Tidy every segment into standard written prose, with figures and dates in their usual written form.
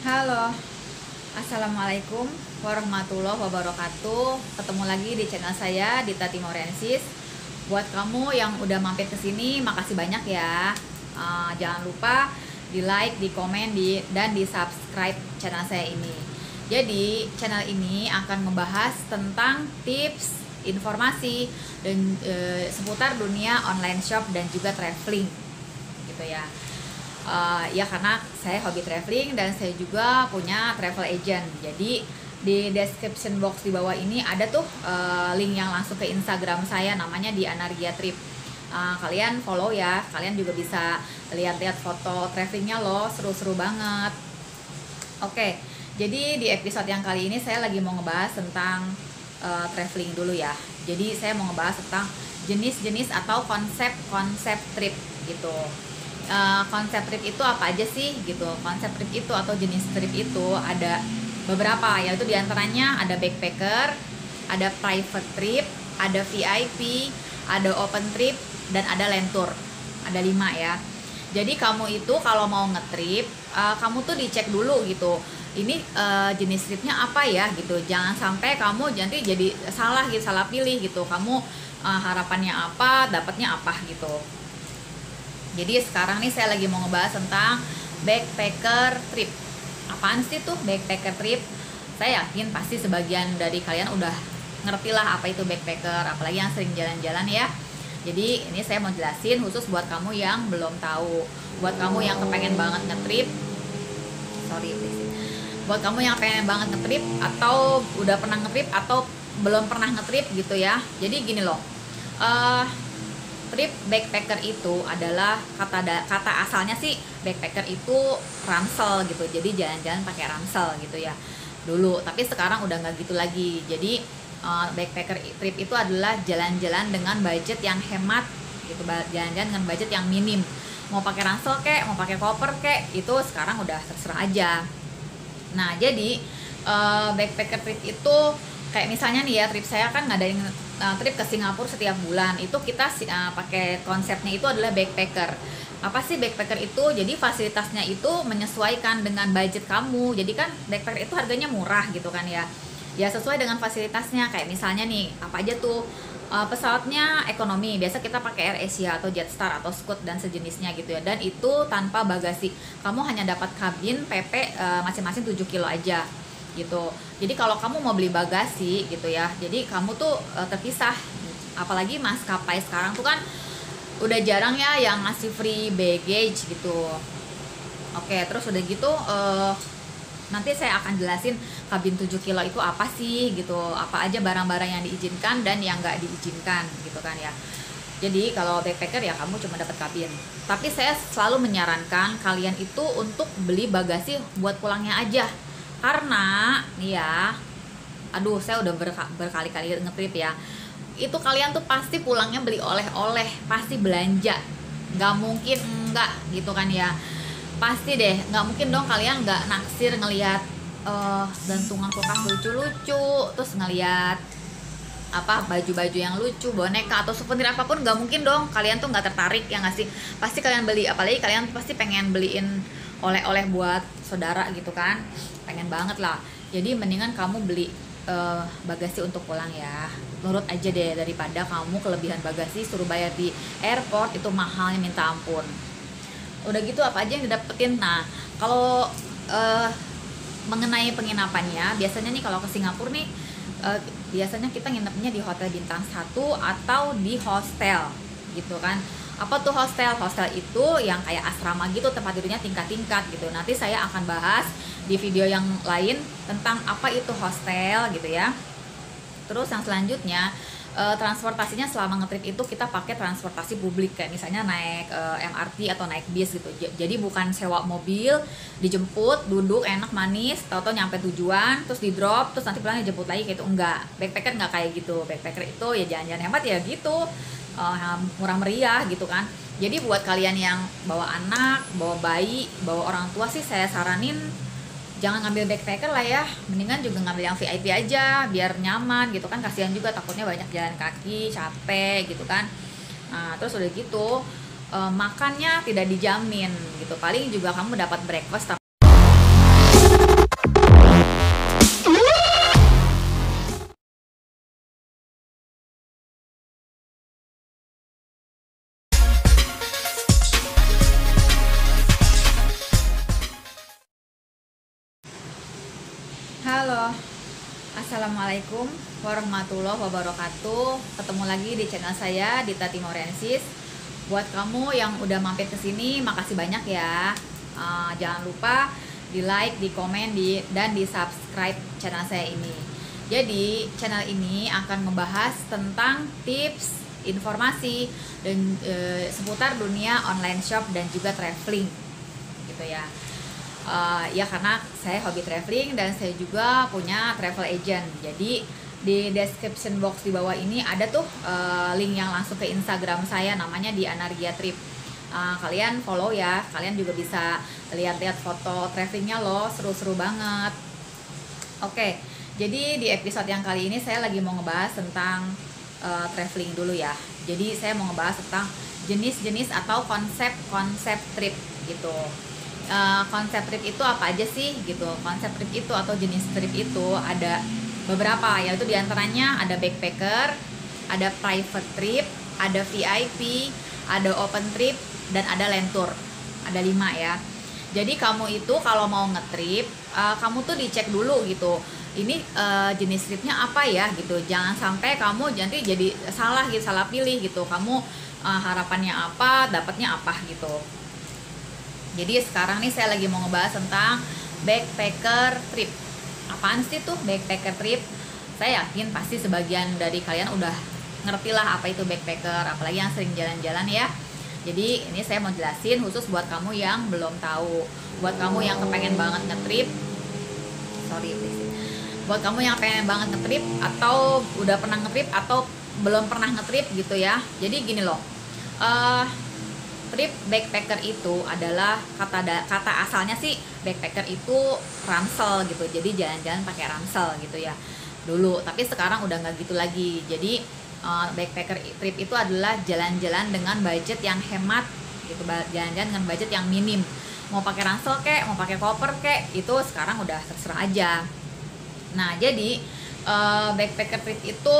Halo, Assalamualaikum warahmatullahi wabarakatuh. Ketemu lagi di channel saya, Dita Timorensis. Buat kamu yang udah mampir ke sini, makasih banyak ya. Jangan lupa di like, di komen, dan di subscribe channel saya ini. Jadi channel ini akan membahas tentang tips, informasi, dan seputar dunia online shop dan juga traveling, gitu ya. Ya karena saya hobi traveling dan saya juga punya travel agent. Jadi di description box di bawah ini ada tuh link yang langsung ke Instagram saya, namanya di Anaria Trip. Kalian follow ya, kalian juga bisa lihat-lihat foto travelingnya loh, seru-seru banget. Oke, jadi di episode yang kali ini saya lagi mau ngebahas tentang traveling dulu ya. Jadi saya mau ngebahas tentang jenis-jenis atau konsep-konsep trip gitu. Konsep trip itu apa aja sih gitu. Konsep trip itu atau jenis trip itu ada beberapa, yaitu diantaranya ada backpacker, ada private trip, ada VIP, ada open trip, dan ada land tour. Ada 5 ya. Jadi kamu itu kalau mau ngetrip, kamu tuh dicek dulu gitu, ini jenis tripnya apa ya gitu. Jangan sampai kamu nanti jadi salah gitu, salah pilih gitu. Kamu harapannya apa, dapatnya apa gitu. Jadi sekarang nih saya lagi mau ngebahas tentang backpacker trip. Apaan sih tuh backpacker trip? Saya yakin pasti sebagian dari kalian udah ngerti lah apa itu backpacker, apalagi yang sering jalan-jalan ya. Jadi ini saya mau jelasin khusus buat kamu yang belum tahu. Buat kamu yang kepengen banget ngetrip, buat kamu yang pengen banget ngetrip atau udah pernah ngetrip atau belum pernah ngetrip gitu ya. Jadi gini loh, trip backpacker itu adalah kata asalnya sih backpacker itu ransel gitu. Jadi jalan-jalan pakai ransel gitu ya dulu. Tapi sekarang udah nggak gitu lagi. Jadi backpacker trip itu adalah jalan-jalan dengan budget yang hemat gitu. Jalan-jalan dengan budget yang minim. Mau pakai ransel kek, mau pakai koper kek, itu sekarang udah terserah aja. Nah jadi backpacker trip itu kayak misalnya nih ya, trip saya kan ngadain trip ke Singapura setiap bulan. Itu kita pakai konsepnya itu adalah backpacker. Apa sih backpacker itu? Jadi fasilitasnya itu menyesuaikan dengan budget kamu. Jadi kan backpacker itu harganya murah gitu kan ya. Ya sesuai dengan fasilitasnya. Kayak misalnya nih, apa aja tuh, pesawatnya ekonomi. Biasa kita pakai Air Asia atau Jetstar atau Scoot dan sejenisnya gitu ya. Dan itu tanpa bagasi. Kamu hanya dapat kabin PP masing-masing 7 kilo aja gitu. Jadi kalau kamu mau beli bagasi gitu ya, jadi kamu tuh terpisah. Apalagi maskapai sekarang tuh kan udah jarang ya yang ngasih free baggage gitu. Oke, terus udah gitu nanti saya akan jelasin kabin 7 kilo itu apa sih gitu, apa aja barang-barang yang diizinkan dan yang nggak diizinkan gitu kan ya. Jadi kalau backpacker ya kamu cuma dapat kabin. Tapi saya selalu menyarankan kalian itu untuk beli bagasi buat pulangnya aja. Karena nih ya, aduh saya udah berkali-kali ngetrip ya, itu kalian tuh pasti pulangnya beli oleh-oleh, pasti belanja, nggak mungkin enggak gitu kan ya. Pasti deh, nggak mungkin dong kalian nggak naksir ngelihat gantungan kulkas lucu-lucu, terus ngelihat apa baju-baju yang lucu, boneka atau souvenir apapun, nggak mungkin dong kalian tuh nggak tertarik ya nggak sih. Pasti kalian beli, apalagi kalian pasti pengen beliin oleh-oleh buat saudara gitu kan, pengen banget lah. Jadi mendingan kamu beli bagasi untuk pulang ya. Nurut aja deh, daripada kamu kelebihan bagasi suruh bayar di airport, itu mahalnya minta ampun. Udah gitu apa aja yang didapetin. Nah kalau mengenai penginapannya, biasanya nih kalau ke Singapura nih biasanya kita nginepnya di hotel bintang 1 atau di hostel gitu kan. Apa tuh hostel? Hostel itu yang kayak asrama gitu, tempat tidurnya tingkat-tingkat gitu. Nanti saya akan bahas di video yang lain tentang apa itu hostel gitu ya. Terus yang selanjutnya, transportasinya selama ngetrip itu kita pakai transportasi publik, kayak misalnya naik MRT atau naik bis gitu. Jadi bukan sewa mobil, dijemput, duduk enak manis, tau-tau nyampe tujuan, terus di drop, terus nanti pulangnya jemput lagi gitu. Enggak, backpacker enggak kayak gitu. Backpacker itu ya jalan-jalan hemat ya gitu, murah meriah gitu kan. Jadi buat kalian yang bawa anak, bawa bayi, bawa orang tua sih saya saranin jangan ngambil backpacker lah ya, mendingan juga ngambil yang VIP aja biar nyaman gitu kan. Kasihan juga, takutnya banyak jalan kaki, capek gitu kan. Nah terus udah gitu makannya tidak dijamin gitu, paling juga kamu dapat breakfast Halo, Assalamualaikum warahmatullahi wabarakatuh. Ketemu lagi di channel saya Dita Timorensis. Buat kamu yang udah mampir ke sini, makasih banyak ya. Jangan lupa di like, di komen, dan di subscribe channel saya ini. Jadi channel ini akan membahas tentang tips, informasi, dan seputar dunia online shop dan juga traveling, gitu ya. Ya karena saya hobi traveling dan saya juga punya travel agent. Jadi di description box di bawah ini ada tuh link yang langsung ke Instagram saya, namanya di Anargia Trip. Kalian follow ya, kalian juga bisa lihat-lihat foto travelingnya loh, seru-seru banget. Oke, jadi di episode yang kali ini saya lagi mau ngebahas tentang traveling dulu ya. Jadi saya mau ngebahas tentang jenis-jenis atau konsep trip gitu. Konsep trip itu apa aja sih gitu. Konsep trip itu atau jenis trip itu ada beberapa, yaitu diantaranya ada backpacker, ada private trip, ada VIP, ada open trip, dan ada land tour. Ada 5 ya. Jadi kamu itu kalau mau ngetrip, kamu tuh dicek dulu gitu, ini jenis tripnya apa ya gitu. Jangan sampai kamu nanti jadi salah gitu, salah pilih gitu. Kamu harapannya apa, dapatnya apa gitu. Jadi sekarang nih saya lagi mau ngebahas tentang backpacker trip. Apaan sih tuh backpacker trip? Saya yakin pasti sebagian dari kalian udah ngerti lah apa itu backpacker, apalagi yang sering jalan-jalan ya. Jadi ini saya mau jelasin khusus buat kamu yang belum tahu. Buat kamu yang kepengen banget ngetrip, buat kamu yang pengen banget ngetrip atau udah pernah ngetrip atau belum pernah ngetrip gitu ya. Jadi gini loh, trip backpacker itu adalah kata asalnya sih backpacker itu ransel gitu. Jadi jalan-jalan pakai ransel gitu ya dulu. Tapi sekarang udah nggak gitu lagi. Jadi backpacker trip itu adalah jalan-jalan dengan budget yang hemat gitu. Jalan-jalan dengan budget yang minim. Mau pakai ransel kek, mau pakai koper kek, itu sekarang udah terserah aja. Nah jadi backpacker trip itu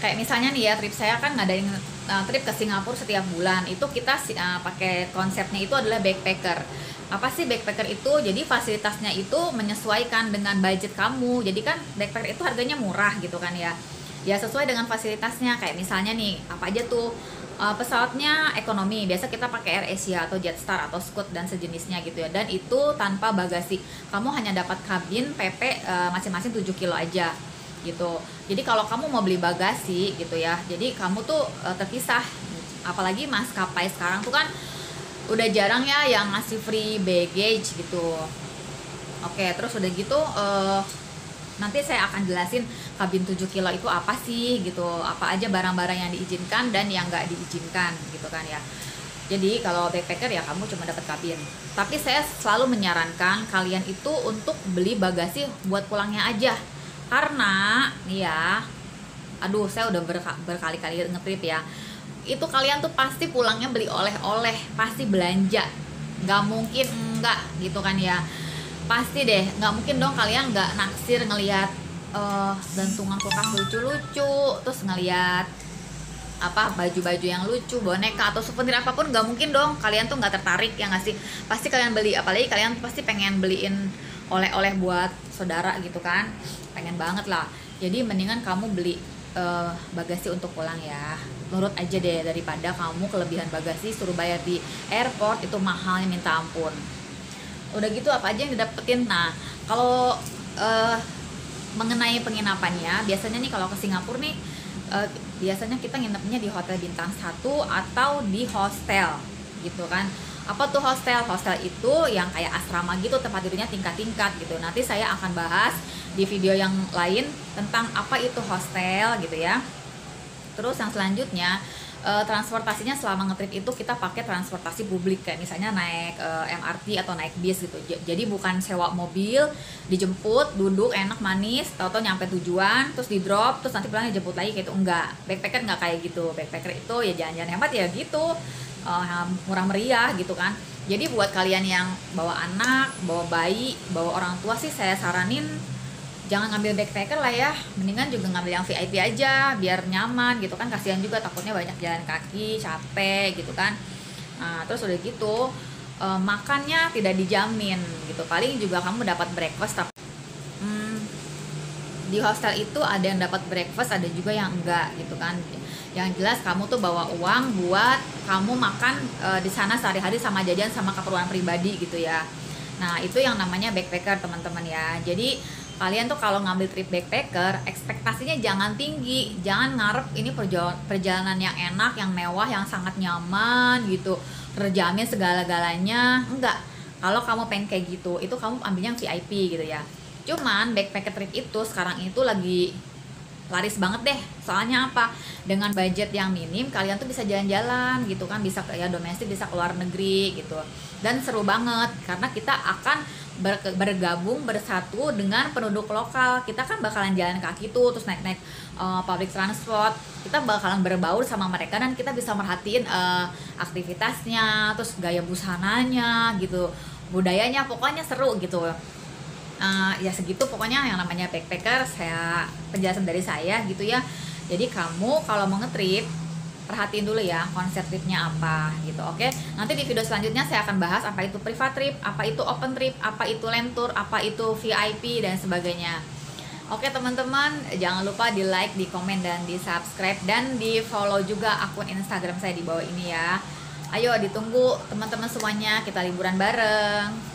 kayak misalnya nih ya, trip saya kan ngadain trip ke Singapura setiap bulan. Itu kita pakai konsepnya itu adalah backpacker. Apa sih backpacker itu? Jadi fasilitasnya itu menyesuaikan dengan budget kamu. Jadi kan backpacker itu harganya murah gitu kan ya. Ya sesuai dengan fasilitasnya. Kayak misalnya nih, apa aja tuh, pesawatnya ekonomi. Biasa kita pakai Air Asia atau Jetstar atau Scoot dan sejenisnya gitu ya. Dan itu tanpa bagasi. Kamu hanya dapat kabin PP masing-masing 7 kilo aja gitu. Jadi kalau kamu mau beli bagasi gitu ya, jadi kamu tuh terpisah. Apalagi maskapai sekarang tuh kan udah jarang ya yang ngasih free baggage gitu. Oke, terus udah gitu nanti saya akan jelasin kabin 7 kilo itu apa sih gitu, apa aja barang-barang yang diizinkan dan yang nggak diizinkan gitu kan ya. Jadi kalau backpacker ya kamu cuma dapat kabin. Tapi saya selalu menyarankan kalian itu untuk beli bagasi buat pulangnya aja. Karena nih ya, aduh saya udah berkali-kali ngetrip ya, itu kalian tuh pasti pulangnya beli oleh-oleh, pasti belanja, nggak mungkin enggak gitu kan ya. Pasti deh, nggak mungkin dong kalian nggak naksir ngelihat gantungan kulkas lucu-lucu, terus ngelihat apa baju-baju yang lucu, boneka atau souvenir apapun, nggak mungkin dong kalian tuh nggak tertarik ya nggak sih. Pasti kalian beli, apalagi kalian pasti pengen beliin oleh-oleh buat saudara gitu kan, pengen banget lah. Jadi mendingan kamu beli bagasi untuk pulang ya. Nurut aja deh, daripada kamu kelebihan bagasi suruh bayar di airport, itu mahalnya minta ampun. Udah gitu apa aja yang didapetin. Nah kalau mengenai penginapannya, biasanya nih kalau ke Singapura nih biasanya kita nginepnya di hotel bintang 1 atau di hostel gitu kan. Apa tuh hostel? Hostel itu yang kayak asrama gitu, tempat tidurnya tingkat-tingkat gitu. Nanti saya akan bahas di video yang lain tentang apa itu hostel gitu ya. Terus yang selanjutnya, transportasinya selama ngetrip itu kita pakai transportasi publik, kayak misalnya naik MRT atau naik bis gitu. Jadi bukan sewa mobil, dijemput, duduk enak manis, tau-tau nyampe tujuan, terus di drop, terus nanti pulang dijemput lagi gitu. Enggak, backpacker enggak kayak gitu. Backpacker itu ya jalan-jalan hemat ya gitu, murah meriah gitu kan. Jadi buat kalian yang bawa anak, bawa bayi, bawa orang tua sih saya saranin jangan ngambil backpacker lah ya, mendingan juga ngambil yang VIP aja biar nyaman gitu kan. Kasihan juga, takutnya banyak jalan kaki, capek gitu kan. Nah terus udah gitu makannya tidak dijamin gitu, paling juga kamu dapat breakfast tapi di hostel itu ada yang dapat breakfast, ada juga yang enggak gitu kan. Yang jelas kamu tuh bawa uang buat kamu makan di sana sehari-hari sama jajan sama keperluan pribadi gitu ya. Nah itu yang namanya backpacker teman-teman ya. Jadi kalian tuh kalau ngambil trip backpacker, ekspektasinya jangan tinggi, jangan ngarep ini perjalanan yang enak, yang mewah, yang sangat nyaman gitu, terjamin segala-galanya. Enggak. Kalau kamu pengen kayak gitu, itu kamu ambilnya yang VIP gitu ya. Cuman backpacker trip itu sekarang itu lagi laris banget deh. Soalnya apa? Dengan budget yang minim kalian tuh bisa jalan-jalan gitu kan, bisa ya domestik, bisa keluar negeri gitu. Dan seru banget karena kita akan bergabung bersatu dengan penduduk lokal. Kita kan bakalan jalan kaki tuh, terus naik-naik public transport. Kita bakalan berbaur sama mereka dan kita bisa merhatiin aktivitasnya, terus gaya busananya gitu, budayanya, pokoknya seru gitu. Ya segitu pokoknya yang namanya backpacker, saya penjelasan dari saya gitu ya. Jadi kamu kalau mau ngetrip perhatiin dulu ya konsep tripnya apa gitu. Oke, nanti di video selanjutnya saya akan bahas apa itu privat trip, apa itu open trip, apa itu land tour, apa itu VIP dan sebagainya. Oke teman-teman, jangan lupa di like, di komen, dan di subscribe, dan di follow juga akun Instagram saya di bawah ini ya. Ayo ditunggu teman-teman semuanya, kita liburan bareng.